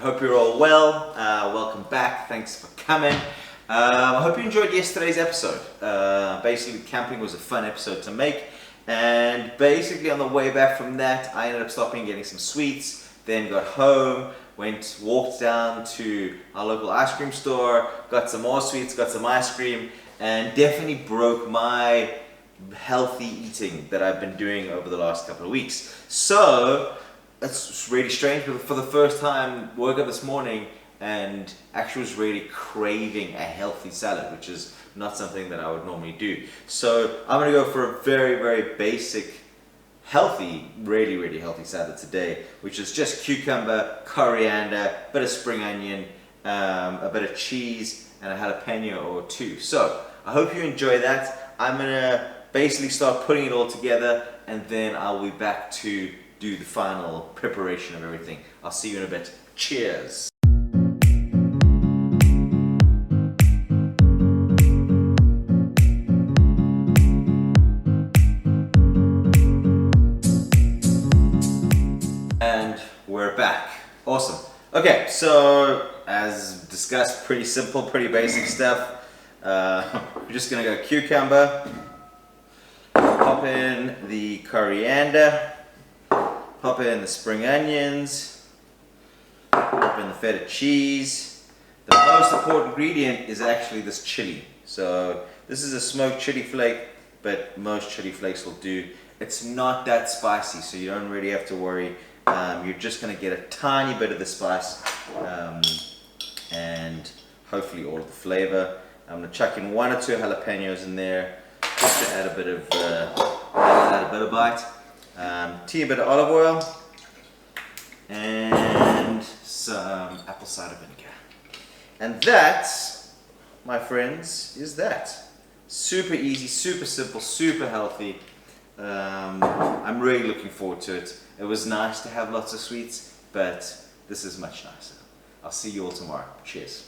Hope you're all well. Welcome back. Thanks for coming. I hope you enjoyed yesterday's episode. Basically, camping was a fun episode to make. And basically, on the way back from that, I ended up stopping, getting some sweets. Then got home, walked down to our local ice cream store, got some more sweets, got some ice cream, and definitely broke my healthy eating that I've been doing over the last couple of weeks. So it's really strange, but for the first time, woke up this morning and actually was really craving a healthy salad, which is not something that I would normally do. So I'm gonna go for a very, very basic, healthy, really healthy salad today, which is just cucumber, coriander, bit of spring onion, a bit of cheese, and a jalapeno or two. So I hope you enjoy that. I'm gonna basically start putting it all together, and then I'll be back to do the final preparation of everything. I'll see you in a bit. Cheers. And we're back. Awesome. Okay, so as discussed, pretty simple, pretty basic stuff. We're just gonna go cucumber, pop in the coriander, pop in the spring onions, pop in the feta cheese. The most important ingredient is actually this chili. So this is a smoked chili flake, but most chili flakes will do. It's not that spicy, so you don't really have to worry. You're just going to get a tiny bit of the spice and hopefully all of the flavor. I'm going to chuck in 1 or 2 jalapenos in there just to add a bit of bite. Teeny bit of olive oil and some apple cider vinegar. And that, my friends, is that. Super easy, super simple, super healthy. I'm really looking forward to it. It was nice to have lots of sweets, but this is much nicer. I'll see you all tomorrow. Cheers.